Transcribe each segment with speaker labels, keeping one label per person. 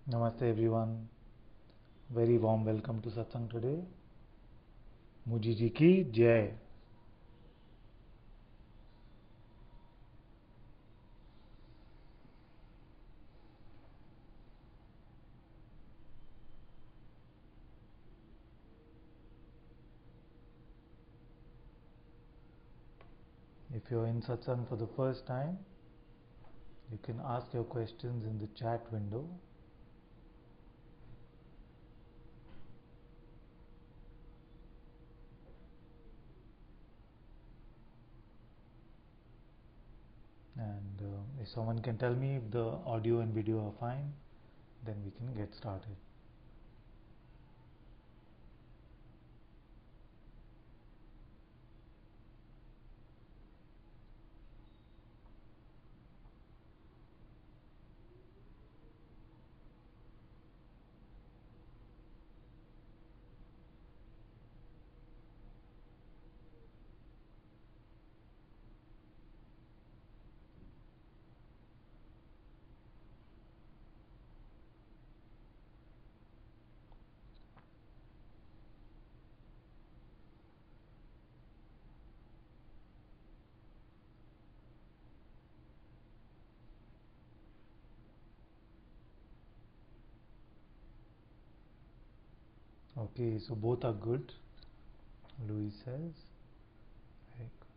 Speaker 1: Namaste everyone. Very warm welcome to Satsang today. Muji ji ki jai. If you're in Satsang for the first time, you can ask your questions in the chat window. And if someone can tell me if the audio and video are fine, then we can get started. Okay, so both are good, Louis says. Very good.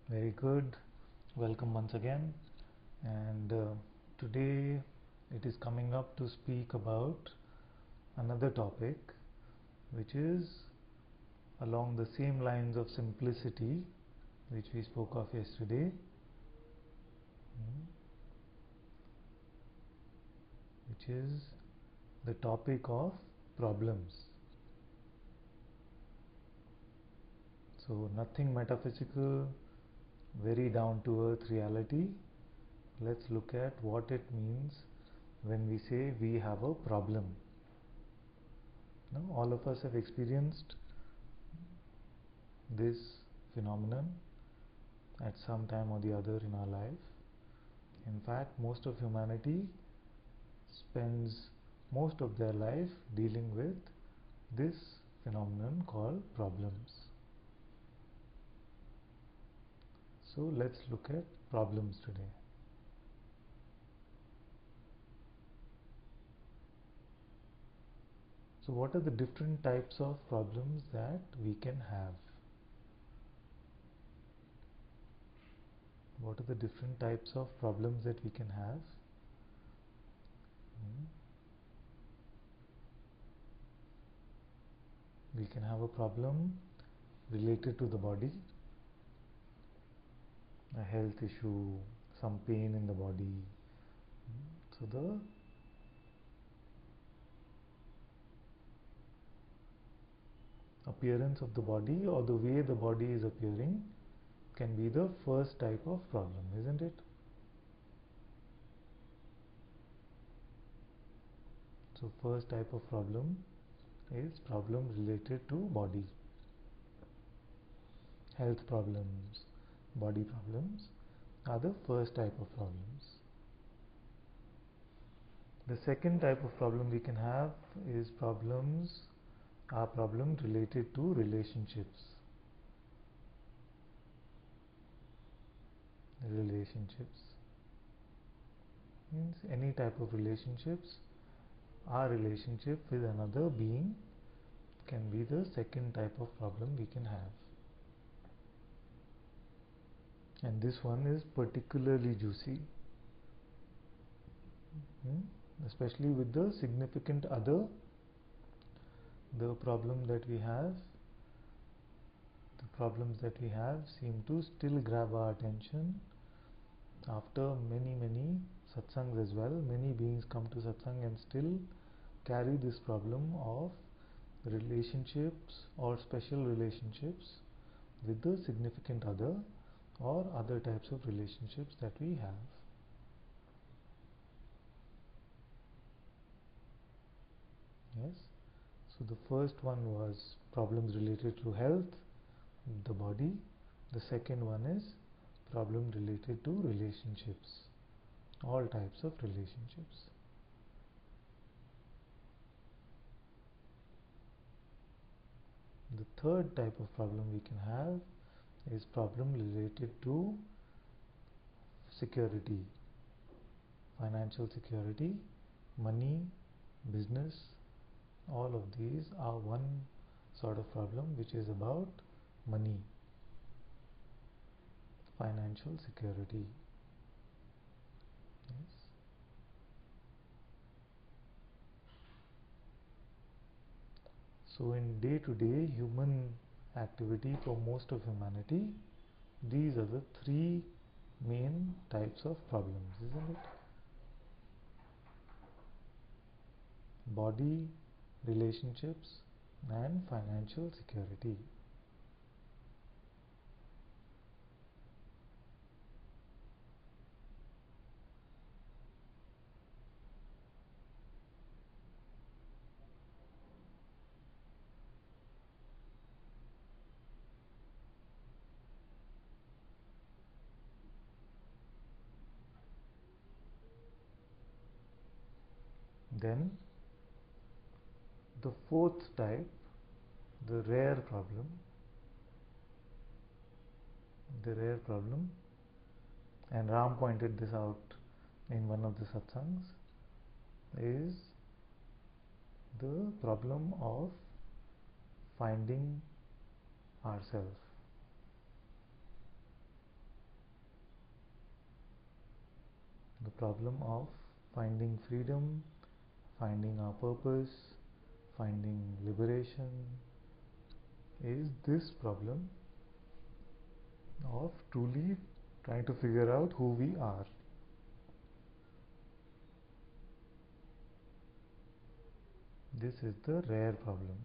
Speaker 1: Very good. Welcome once again. And today it is coming up to speak about another topic, which is along the same lines of simplicity which we spoke of yesterday, which is the topic of problems. So nothing metaphysical, very down to earth reality. Let's look at what it means when we say we have a problem. Now, all of us have experienced this phenomenon at some time or the other in our life. In fact, most of humanity spends most of their life dealing with this phenomenon called problems. So let's look at problems today. So what are the different types of problems that we can have? What are the different types of problems that we can have? We can have a problem related to the body, a health issue, some pain in the body. So the appearance of the body or the way the body is appearing can be the first type of problem, isn't it? So first type of problem is problem related to body. Health problems, body problems are the first type of problems. The second type of problem we can have is problems related to relationships. Relationships means any type of relationships. Our relationship with another being can be the second type of problem we can have. And this one is particularly juicy, especially with the significant other. The problems that we have seem to still grab our attention after many satsangs as well. Many beings come to satsang and still carry this problem of relationships or special relationships with the significant other or other types of relationships that we have. Yes. So the first one was problems related to health, the body. The second one is problem related to relationships, all types of relationships. The third type of problem we can have is problem related to security, financial security, money, business. All of these are one sort of problem which is about money, financial security. Yes. So in day-to-day human activity for most of humanity, these are the three main types of problems, isn't it? Body, relationships, and financial security. Then the fourth type, the rare problem, and Ram pointed this out in one of the satsangs, is the problem of finding ourselves. The problem of finding freedom, finding our purpose, finding liberation, is this problem of truly trying to figure out who we are. This is the rare problem.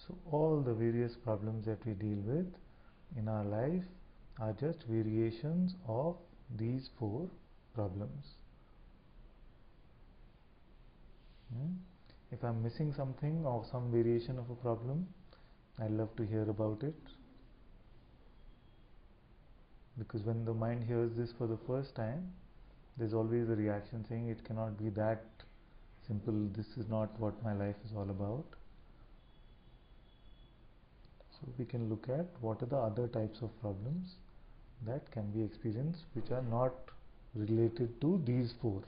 Speaker 1: So all the various problems that we deal with in our life are just variations of these four problems. If I'm missing something or some variation of a problem, I love to hear about it, because when the mind hears this for the first time, there's always a reaction saying it cannot be that simple, this is not what my life is all about. So we can look at what are the other types of problems that can be experienced which are not related to these four.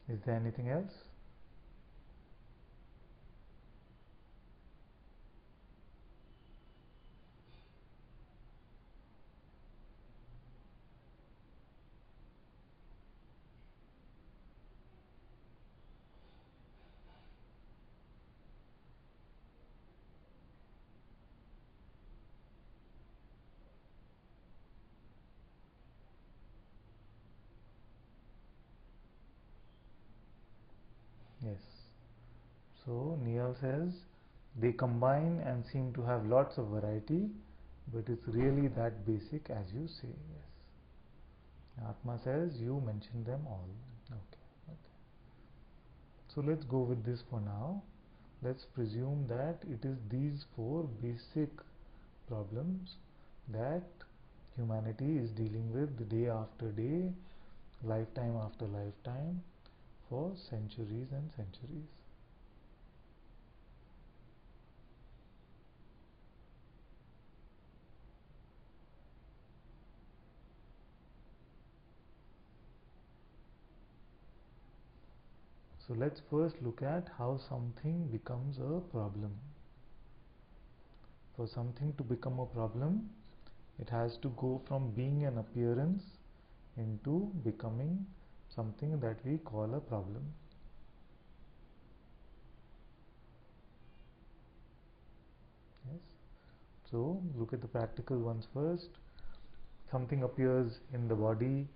Speaker 1: Is there anything else? Yes. So Neil says they combine and seem to have lots of variety, but it's really that basic as you say. Yes. Atma says you mentioned them all. Okay. So let's go with this for now. Let's presume that it is these four basic problems that humanity is dealing with day after day, lifetime after lifetime, for centuries and centuries. So let's first look at how something becomes a problem. For something to become a problem, it has to go from being an appearance into becoming something that we call a problem. Yes. So look at the practical ones first. Something appears in the body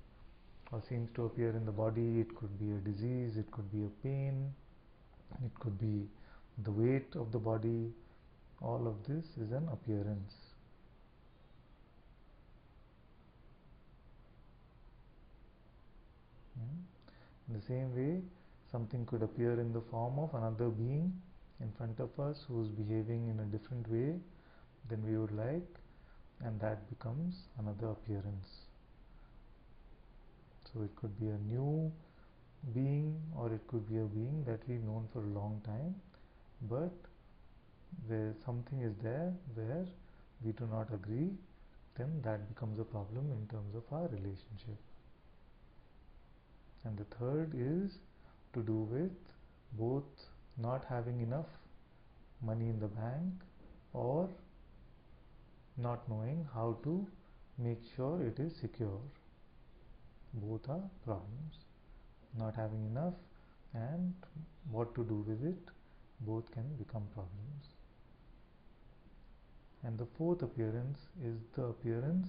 Speaker 1: or seems to appear in the body. It could be a disease, it could be a pain, it could be the weight of the body. All of this is an appearance. In the same way, something could appear in the form of another being in front of us who is behaving in a different way than we would like, and that becomes another appearance. So it could be a new being, or it could be a being that we've known for a long time, but where something is there where we do not agree, then that becomes a problem in terms of our relationship. And the third is to do with both not having enough money in the bank or not knowing how to make sure it is secure. Both are problems. Not having enough and what to do with it, both can become problems. And the fourth appearance is the appearance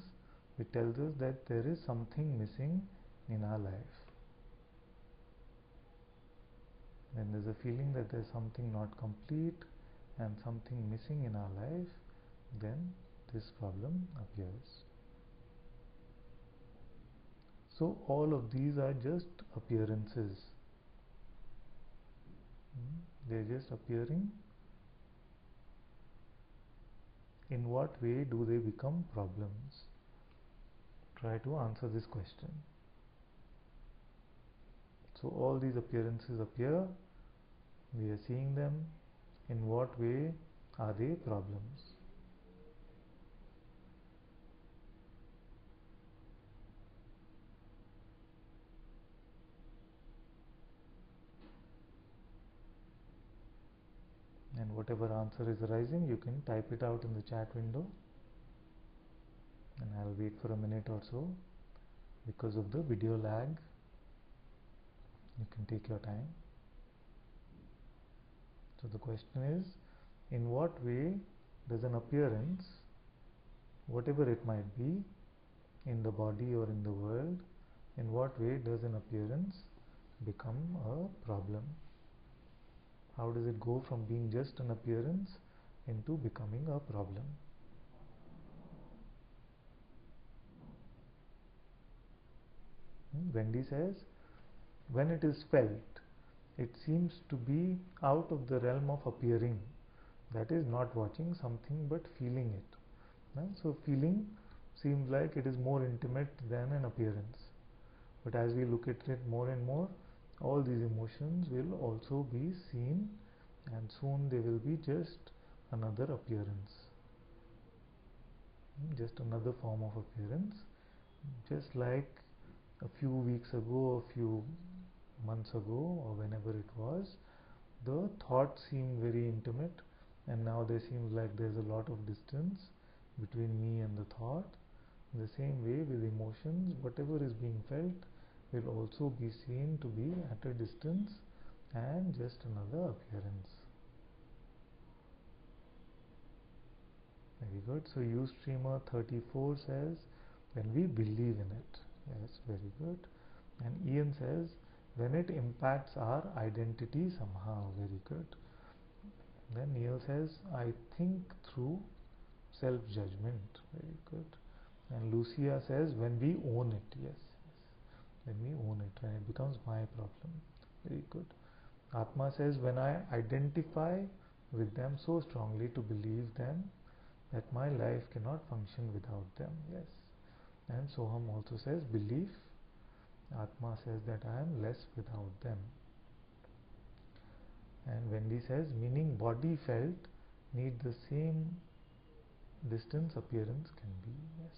Speaker 1: which tells us that there is something missing in our life. When there's a feeling that there's something not complete and something missing in our life, then this problem appears. So all of these are just appearances. They're just appearing. In what way do they become problems? Try to answer this question. So all these appearances appear, we are seeing them. In what way are they problems? And whatever answer is arising, you can type it out in the chat window, and I'll wait for a minute or so. Because of the video lag, you can take your time. So the question is, in what way does an appearance, whatever it might be, in the body or in the world, in what way does an appearance become a problem? How does it go from being just an appearance into becoming a problem? Wendy says, when it is felt, it seems to be out of the realm of appearing, that is, not watching something but feeling it. So feeling seems like it is more intimate than an appearance. But as we look at it more and more, all these emotions will also be seen, and soon they will be just another appearance, just another form of appearance. Just like a few weeks ago, a few months ago, or whenever it was, the thought seemed very intimate, and now there seems like there's a lot of distance between me and the thought. In the same way with emotions, whatever is being felt will also be seen to be at a distance and just another appearance. Very good. So Ustreamer34 says, when we believe in it. Yes, very good. And Ian says, when it impacts our identity somehow. Very good. Then Neil says, I think through self-judgment. Very good. And Lucia says, when we own it. Yes, when we own it, when it becomes my problem. Very good. Atma says, when I identify with them so strongly to believe them that my life cannot function without them. Yes. And Soham also says, belief. Atma says that I am less without them. And Wendy says, meaning body felt need the same distance appearance can be. Yes.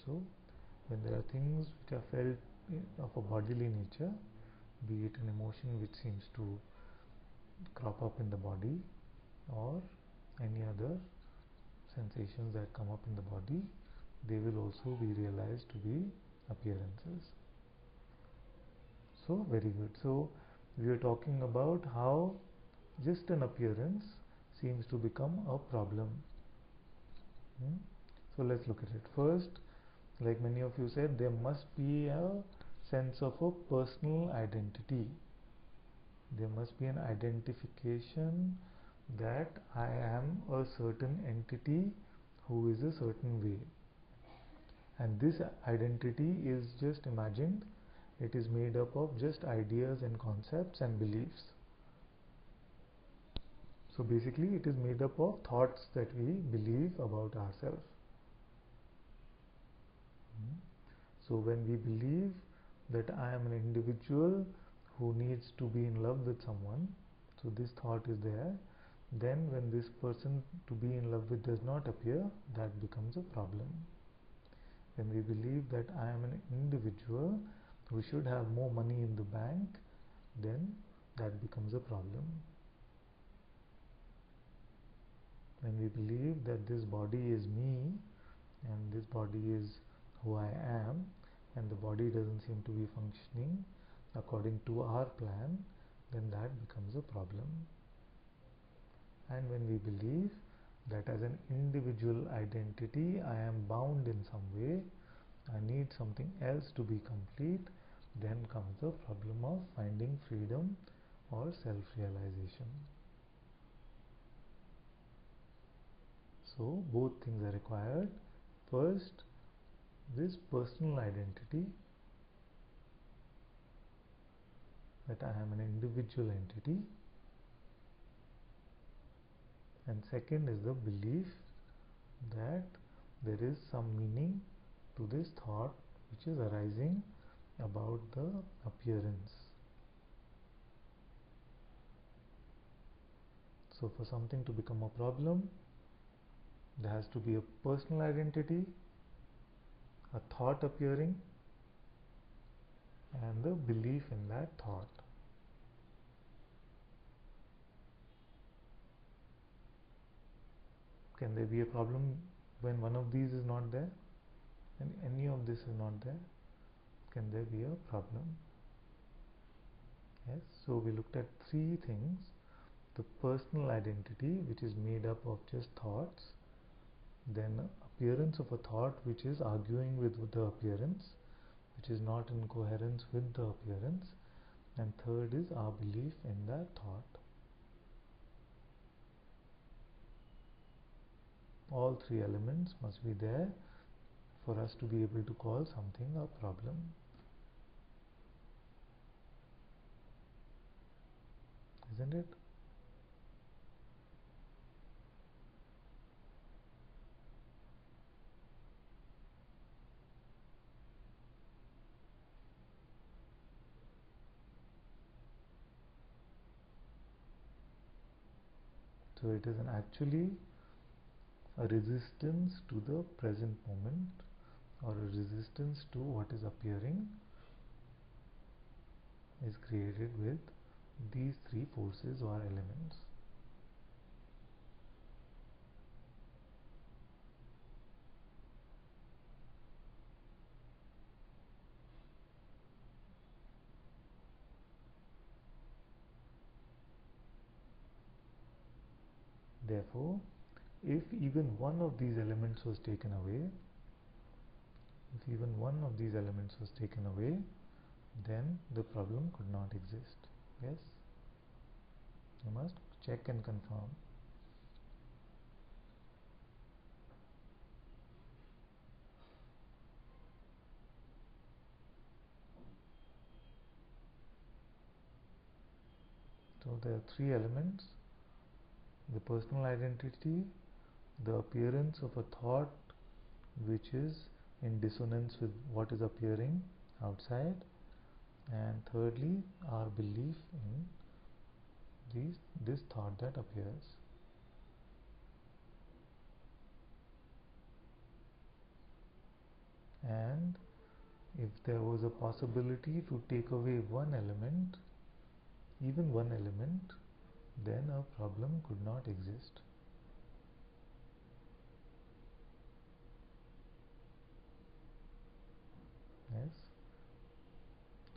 Speaker 1: So when there are things which are felt of a bodily nature, be it an emotion which seems to crop up in the body or any other sensations that come up in the body, they will also be realized to be appearances. So very good. So we are talking about how just an appearance seems to become a problem. So let's look at it. First, like many of you said, there must be a sense of a personal identity. There must be an identification that I am a certain entity who is a certain way. And this identity is just imagined. It is made up of just ideas and concepts and beliefs. So basically it is made up of thoughts that we believe about ourselves. So when we believe that I am an individual who needs to be in love with someone, so this thought is there, then when this person to be in love with does not appear, that becomes a problem. When we believe that I am an individual who should have more money in the bank, then that becomes a problem. When we believe that this body is me and this body is who I am, and the body doesn't seem to be functioning according to our plan, then that becomes a problem. And when we believe that as an individual identity I am bound in some way, I need something else to be complete, then comes the problem of finding freedom or self-realization. So both things are required. First, this personal identity, that I am an individual entity, and second is the belief that there is some meaning to this thought which is arising about the appearance. So for something to become a problem, there has to be a personal identity, a thought appearing, and the belief in that thought. Can there be a problem when one of these is not there? And any of this is not there? Can there be a problem? Yes, so we looked at three things. The personal identity, which is made up of just thoughts, then appearance of a thought which is arguing with the appearance, which is not in coherence with the appearance, and third is our belief in that thought. All three elements must be there for us to be able to call something a problem. Isn't it? So it is actually a resistance to the present moment, or a resistance to what is appearing, is created with these three forces or elements. Therefore, if even one of these elements was taken away, then the problem could not exist. Yes? You must check and confirm. So there are three elements: the personal identity, the appearance of a thought which is in dissonance with what is appearing outside, and thirdly, our belief in this thought that appears. And if there was a possibility to take away one element, even one element, then a problem could not exist. Yes.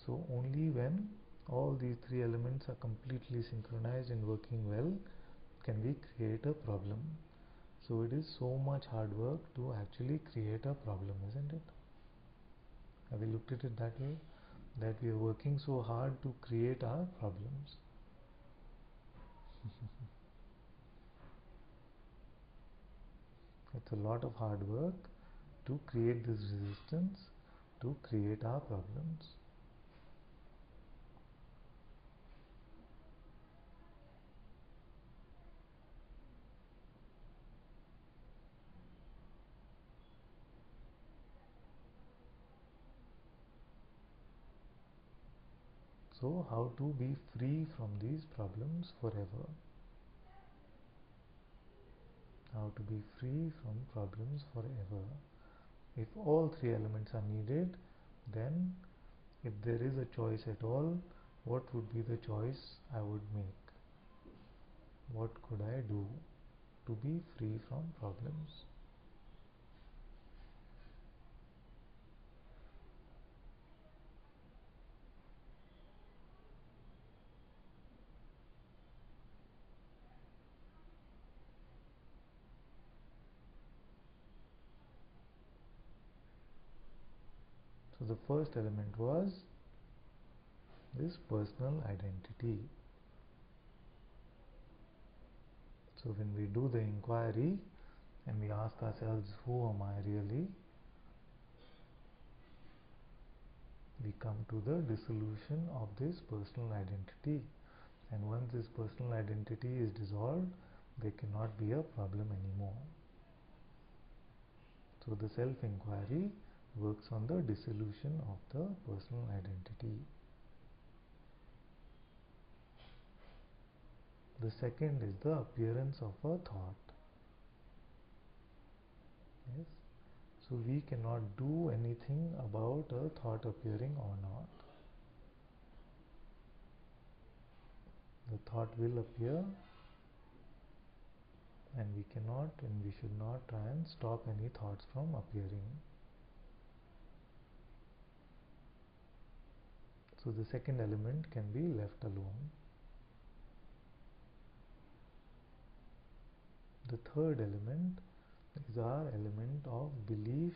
Speaker 1: So only when all these three elements are completely synchronized and working well can we create a problem. So it is so much hard work to actually create a problem, isn't it? Have we looked at it that way? That we are working so hard to create our problems. It's a lot of hard work to create this resistance, to create our problems. So how to be free from these problems forever? How to be free from problems forever? If all three elements are needed, then if there is a choice at all, what would be the choice I would make? What could I do to be free from problems? So the first element was this personal identity. So when we do the inquiry and we ask ourselves, who am I really? We come to the dissolution of this personal identity. And once this personal identity is dissolved, there cannot be a problem anymore. So the self-inquiry works on the dissolution of the personal identity. The second is the appearance of a thought. Yes. So we cannot do anything about a thought appearing or not. The thought will appear, and we cannot and we should not try and stop any thoughts from appearing. So the second element can be left alone. The third element is our element of belief,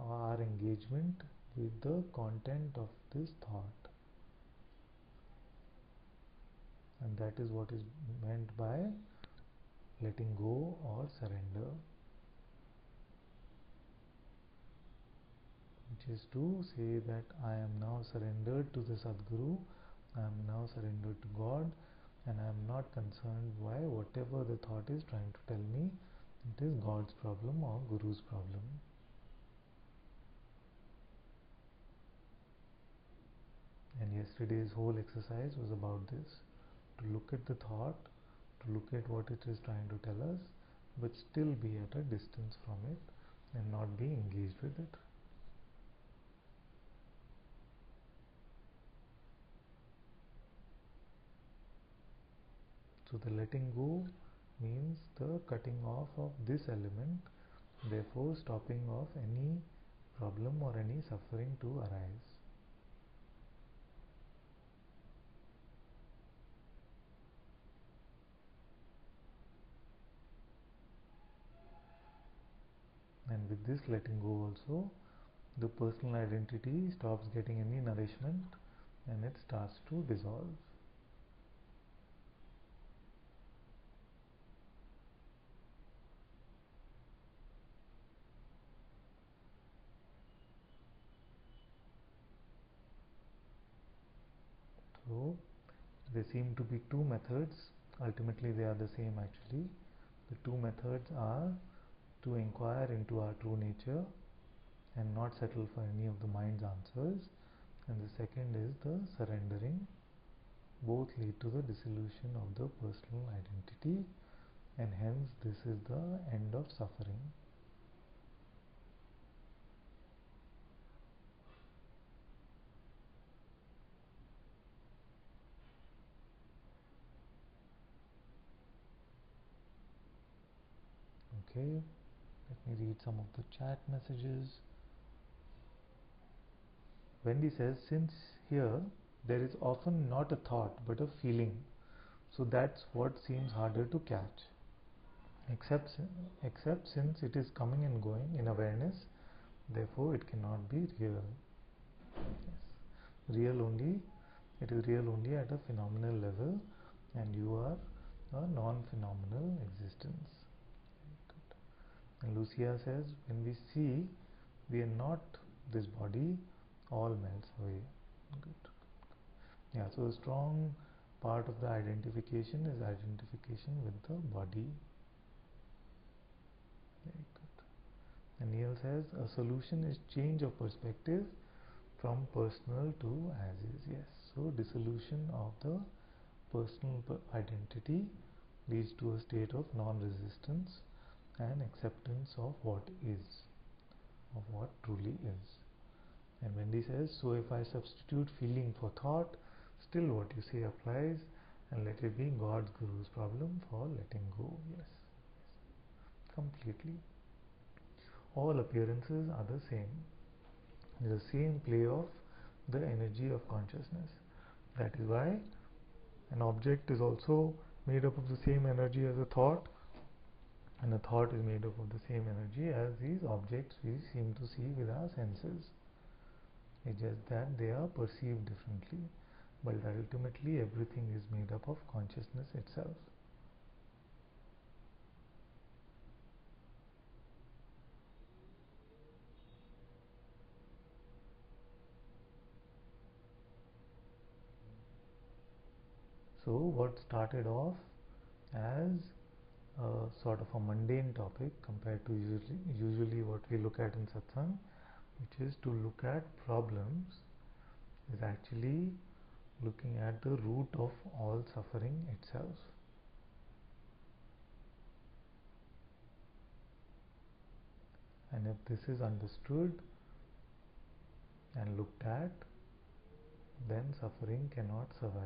Speaker 1: our engagement with the content of this thought. And that is what is meant by letting go or surrender, which is to say that I am now surrendered to the Sadguru, I am now surrendered to God, and I am not concerned why whatever the thought is trying to tell me, it is God's problem or Guru's problem. And yesterday's whole exercise was about this, to look at the thought, to look at what it is trying to tell us, but still be at a distance from it and not be engaged with it. So the letting go means the cutting off of this element, therefore stopping of any problem or any suffering to arise. And with this letting go also, the personal identity stops getting any nourishment and it starts to dissolve. So there seem to be two methods. Ultimately they are the same actually. The two methods are to inquire into our true nature and not settle for any of the mind's answers, and the second is the surrendering both lead to the dissolution of the personal identity, and hence this is the end of suffering. Okay, let me read some of the chat messages. Wendy says, since here there is often not a thought but a feeling, so that's what seems harder to catch. Except since it is coming and going in awareness, therefore it cannot be real. Yes. Real only, it is real only at a phenomenal level, and you are a non-phenomenal existence. And Lucia says, when we see we are not this body, all melts away. Good. Yeah, so a strong part of the identification is identification with the body. Very good. And Neil says, a solution is change of perspective from personal to as is. Yes, so dissolution of the personal identity leads to a state of non-resistance and acceptance of what is, of what truly is. And Wendy says, so if I substitute feeling for thought, still what you say applies, and let it be God's Guru's problem for letting go. Yes, completely. All appearances are the same. The same play of the energy of consciousness. That is why an object is also made up of the same energy as a thought, and a thought is made up of the same energy as these objects we seem to see with our senses. It's just that they are perceived differently, but ultimately everything is made up of consciousness itself. So what started off as a sort of a mundane topic compared to usually what we look at in satsang, which is to look at problems, is actually looking at the root of all suffering itself. And if this is understood and looked at, then suffering cannot survive.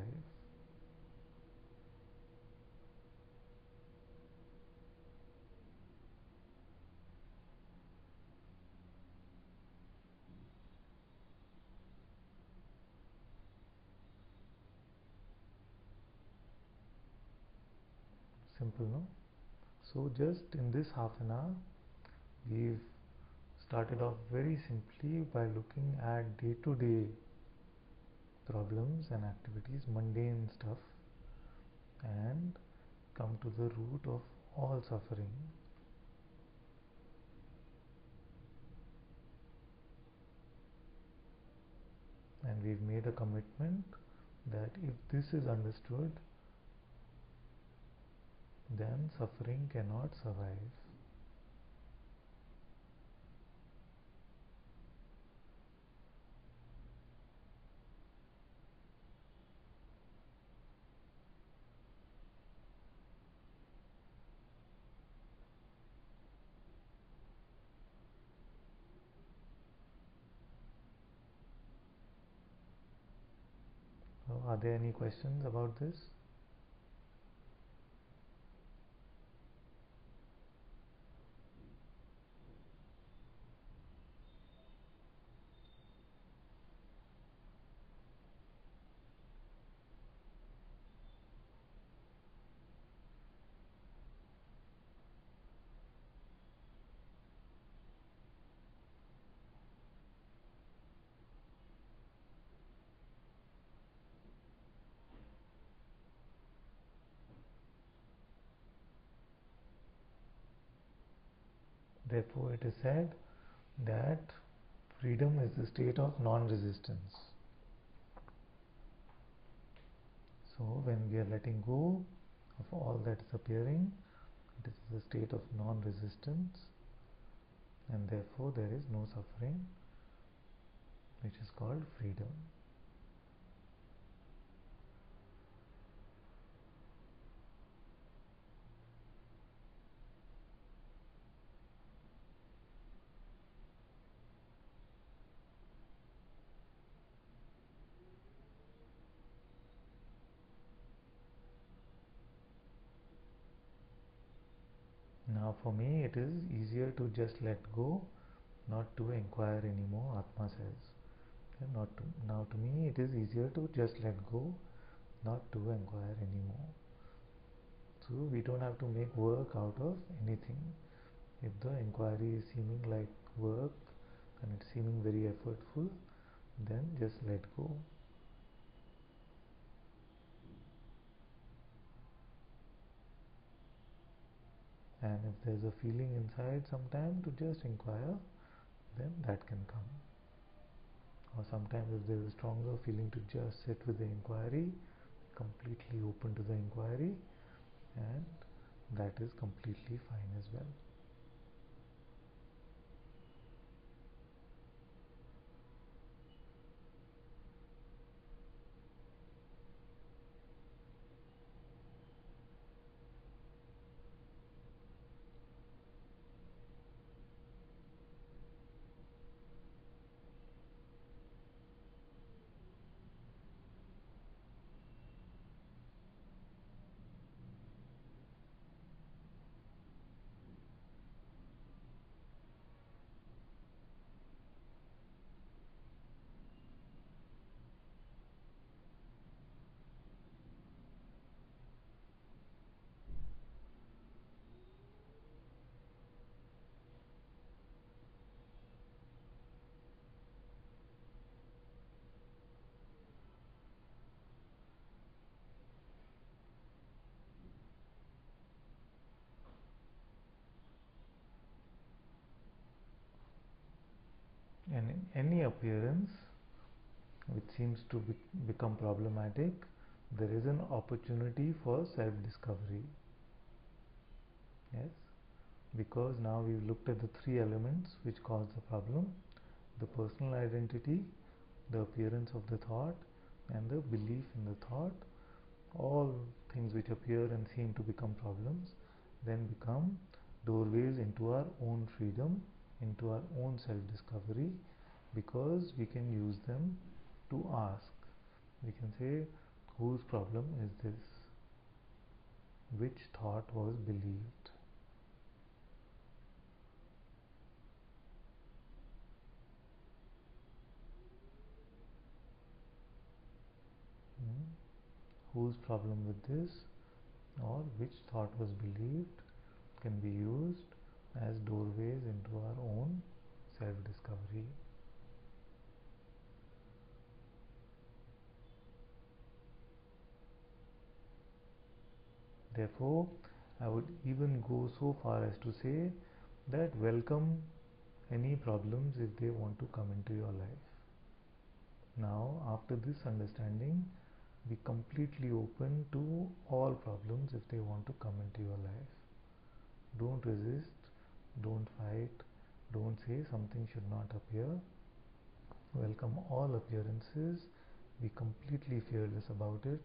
Speaker 1: Simple, no? So just in this half an hour, we've started off very simply by looking at day-to-day problems and activities, mundane stuff, and come to the root of all suffering. And we've made a commitment that if this is understood, then suffering cannot survive. So are there any questions about this? Therefore, it is said that freedom is the state of non-resistance. So, when we are letting go of all that is appearing, it is the state of non-resistance, and therefore there is no suffering, which is called freedom. Now for me it is easier to just let go, not to inquire anymore, Atma says. Now to me it is easier to just let go, not to inquire anymore. So we don't have to make work out of anything. If the inquiry is seeming like work and it's seeming very effortful, then just let go. And if there's a feeling inside sometime to just inquire, then that can come. Or sometimes if there's a stronger feeling to just sit with the inquiry, completely open to the inquiry, and that is completely fine as well. And in any appearance which seems to become problematic, there is an opportunity for self-discovery. Yes, because now we've looked at the three elements which cause the problem: the personal identity, the appearance of the thought, and the belief in the thought. All things which appear and seem to become problems then become doorways into our own freedom, into our own self-discovery, because we can use them to ask. We can say, whose problem is this? Which thought was believed? Whose problem with this, or which thought was believed, can be used as doorways into our own self-discovery. Therefore, I would even go so far as to say that welcome any problems if they want to come into your life. Now, after this understanding, be completely open to all problems if they want to come into your life. Don't resist, don't fight, don't say something should not appear. Welcome all appearances, be completely fearless about it.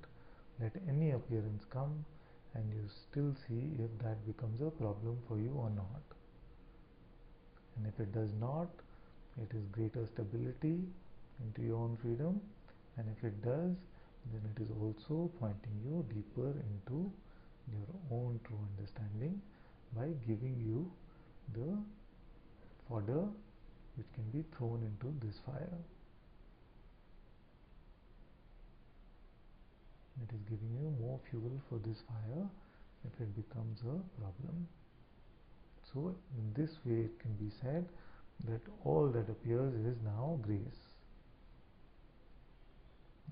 Speaker 1: Let any appearance come, and you still see if that becomes a problem for you or not. And if it does not, it is greater stability into your own freedom, and if it does, then it is also pointing you deeper into your own true understanding by giving you the fodder which can be thrown into this fire. It is giving you more fuel for this fire if it becomes a problem. So in this way it can be said that all that appears is now grace.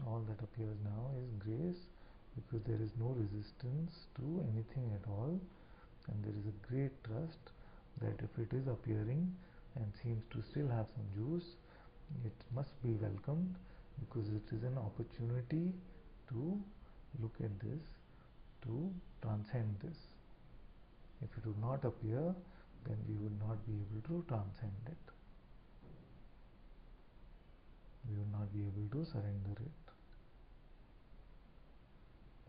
Speaker 1: All that appears now is grace, because there is no resistance to anything at all, and there is a great trust that if it is appearing and seems to still have some juice, it must be welcomed, because it is an opportunity to look at this, to transcend this. If it would not appear, then we would not be able to transcend it. We would not be able to surrender it.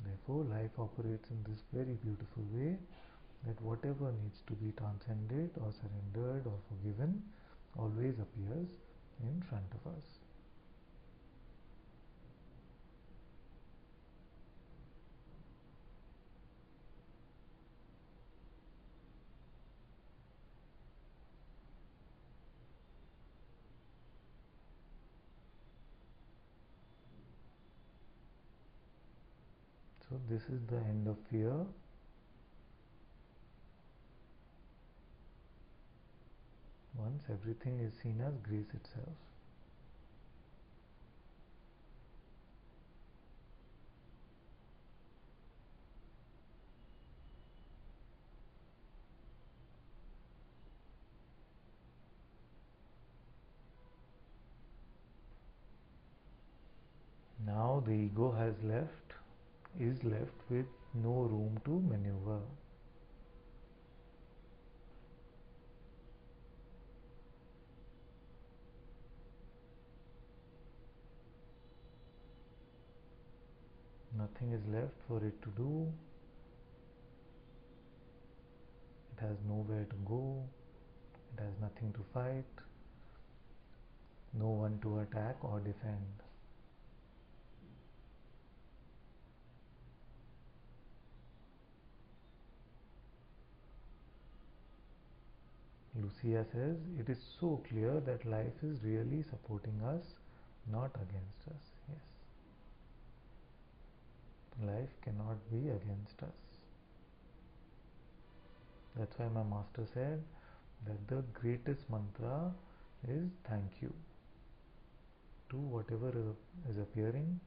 Speaker 1: Therefore, life operates in this very beautiful way that whatever needs to be transcended or surrendered or forgiven always appears in front of us. So this is the end of fear. Once everything is seen as grace itself. Now the ego is left with no room to maneuver. Nothing is left for it to do. It has nowhere to go. It has nothing to fight. No one to attack or defend. Lucia says, it is so clear that life is really supporting us, not against us. Yes. Life cannot be against us. That's why my master said that the greatest mantra is thank you. To whatever is appearing,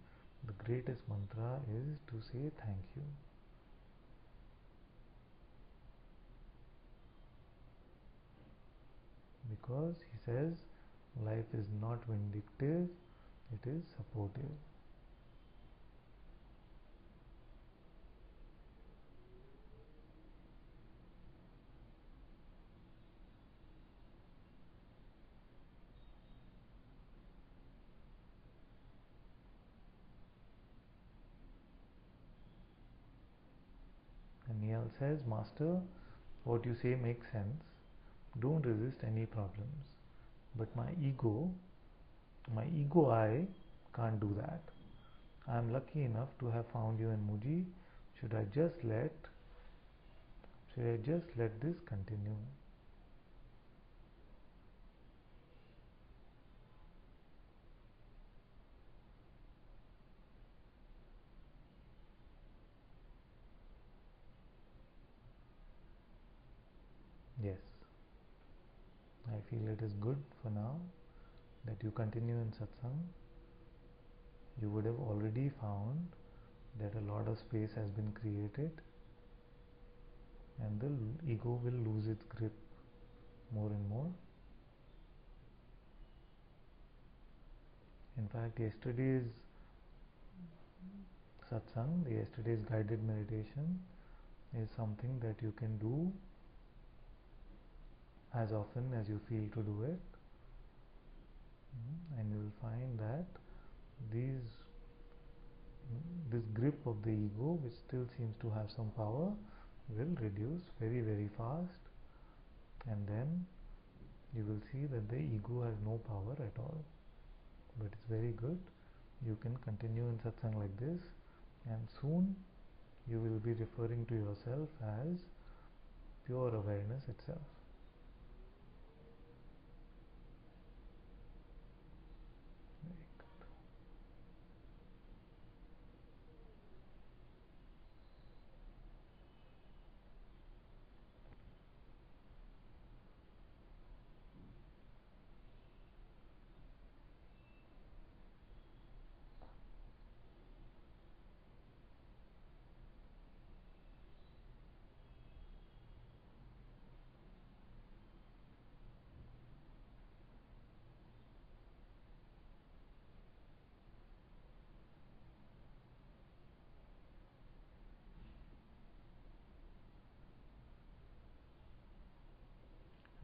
Speaker 1: the greatest mantra is to say thank you. Because he says life is not vindictive, it is supportive. And Neil says, Master, what you say makes sense. Don't resist any problems. But my ego I can't do that. I am lucky enough to have found you in Muji. Should I just let this continue? Yes. I feel it is good for now that you continue in satsang. You would have already found that a lot of space has been created and the ego will lose its grip more and more. In fact, yesterday's satsang, yesterday's guided meditation is something that you can do as often as you feel to do it, and you will find that this grip of the ego, which still seems to have some power, will reduce very, very fast, and then you will see that the ego has no power at all. But it's very good. You can continue in satsang like this, and soon you will be referring to yourself as pure awareness itself. Very good.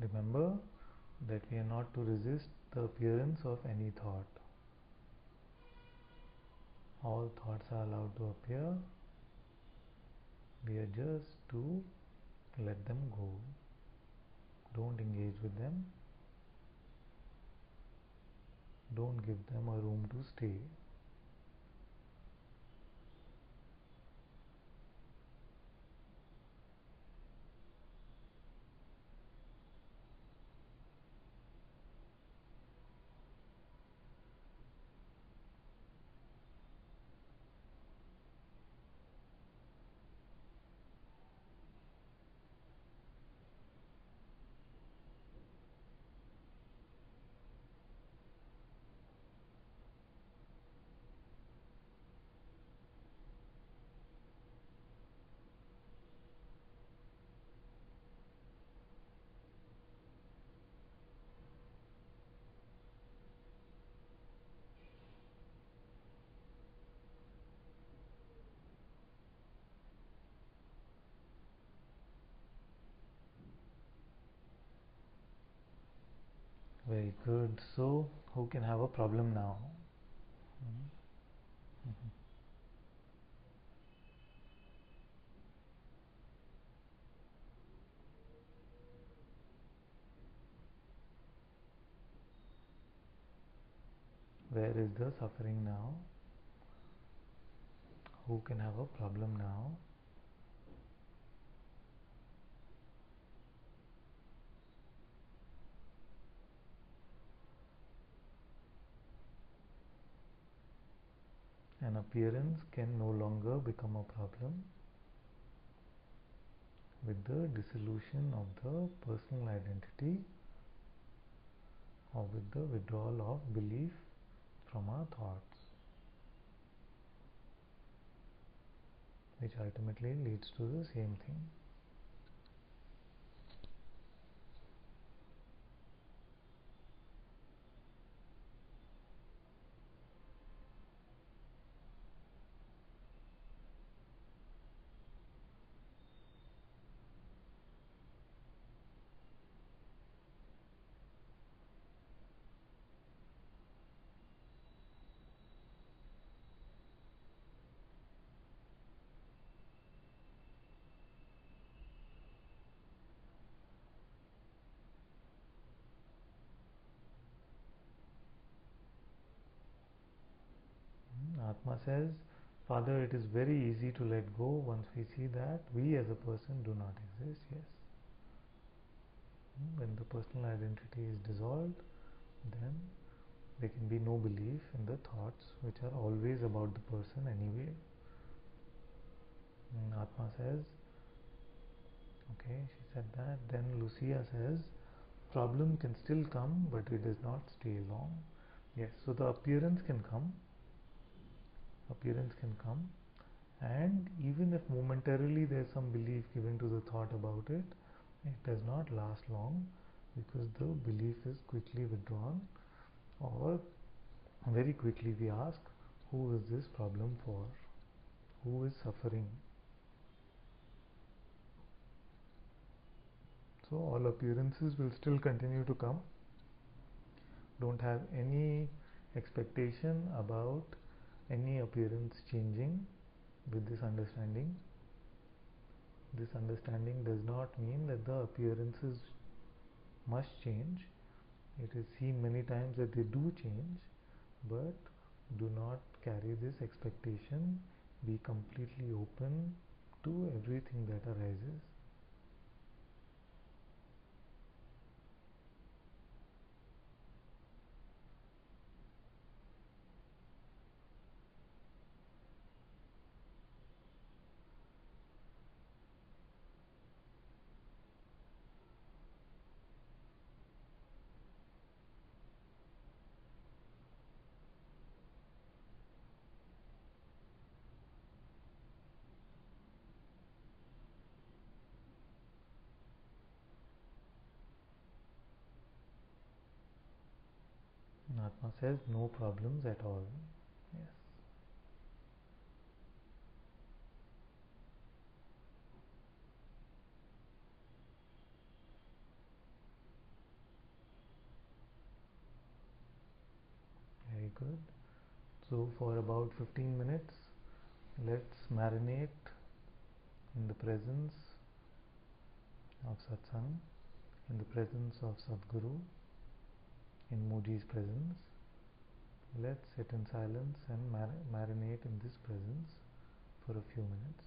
Speaker 1: Remember that we are not to resist the appearance of any thought. All thoughts are allowed to appear. We are just to let them go. Don't engage with them. Don't give them a room to stay. Very good. So, who can have a problem now? Mhm. Where is the suffering now? Who can have a problem now? An appearance can no longer become a problem with the dissolution of the personal identity or with the withdrawal of belief from our thoughts, which ultimately leads to the same thing. Atma says, Father, it is very easy to let go once we see that we as a person do not exist. Yes. When the personal identity is dissolved, then there can be no belief in the thoughts which are always about the person anyway. Atma says, okay, she said that. Then Lucia says, problem can still come, but it does not stay long. Yes, so the appearance can come, and even if momentarily there is some belief given to the thought about it, it does not last long because the belief is quickly withdrawn, or very quickly we ask, who is this problem for? Who is suffering? So all appearances will still continue to come. Don't have any expectation about any appearance changing with this understanding. This understanding does not mean that the appearances must change. It is seen many times that they do change, but do not carry this expectation. Be completely open to everything that arises. Atma says no problems at all. Yes. Very good. So for about 15 minutes, let's marinate in the presence of Satsang, in the presence of Sadguru, in Muji's presence. Let's sit in silence and marinate in this presence for a few minutes.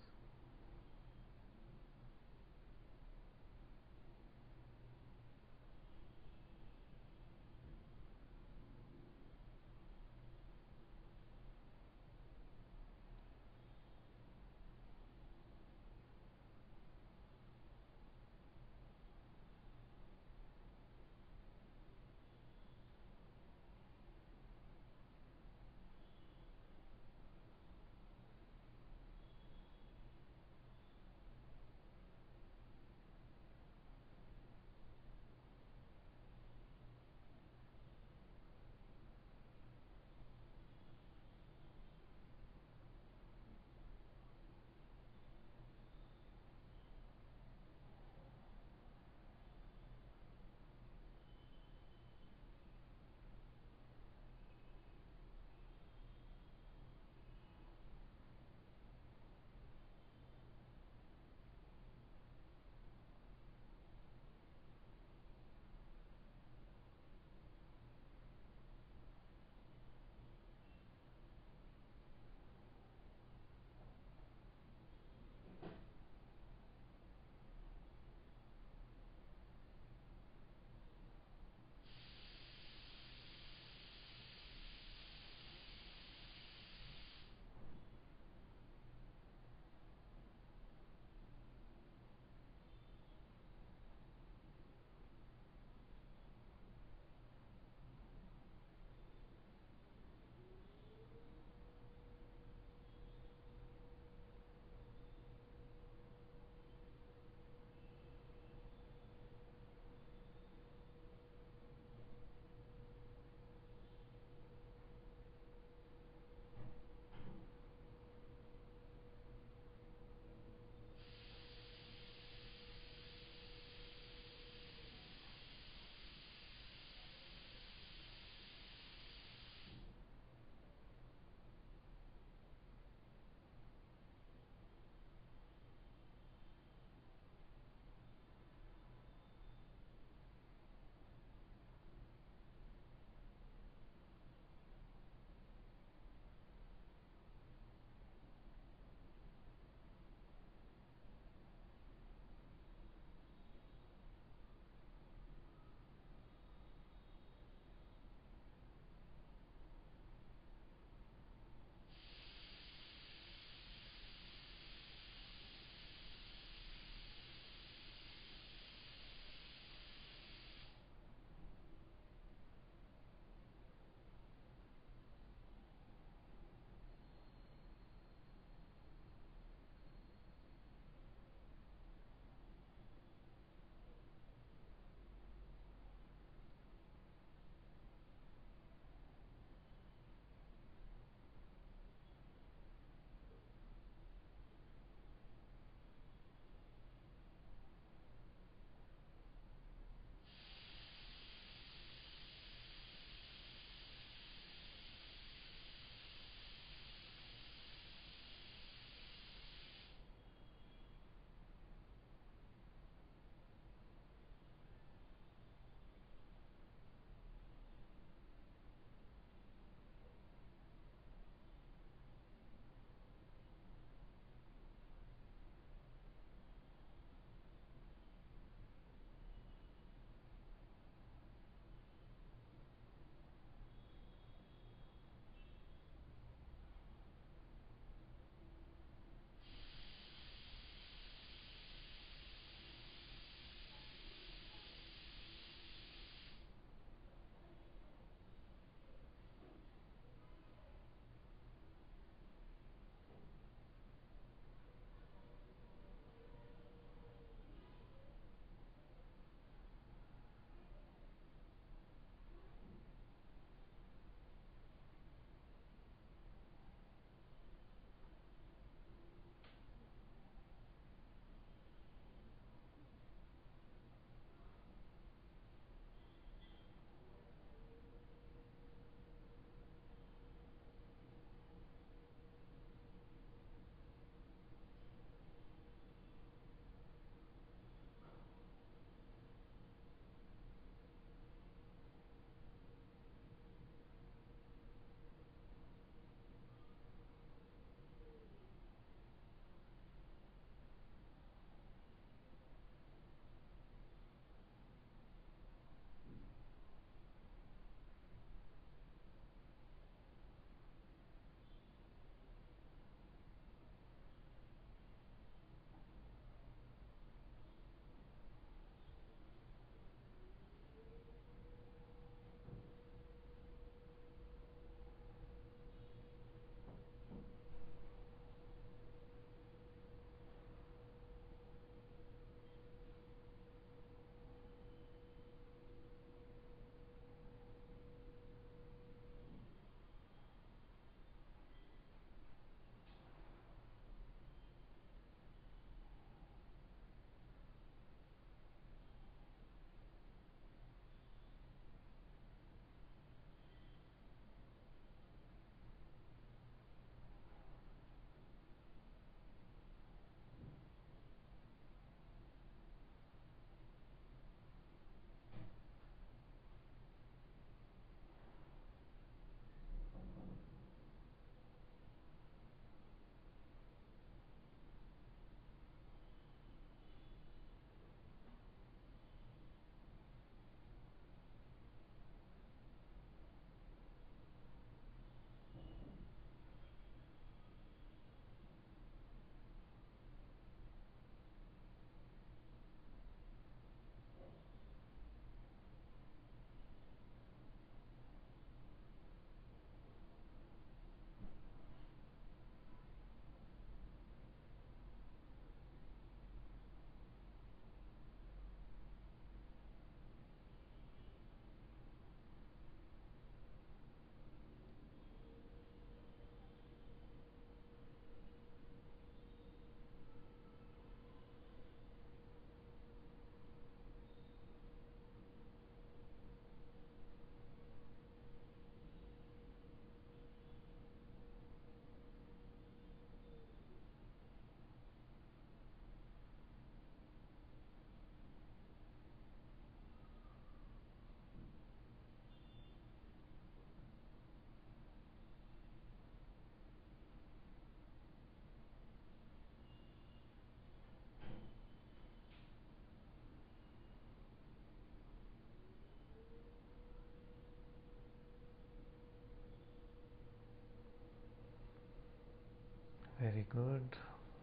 Speaker 1: Very good.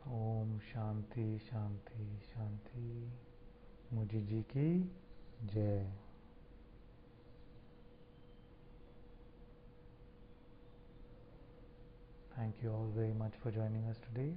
Speaker 1: Om Shanti Shanti Shanti. Muji ji ki jai. Thank you all very much for joining us today.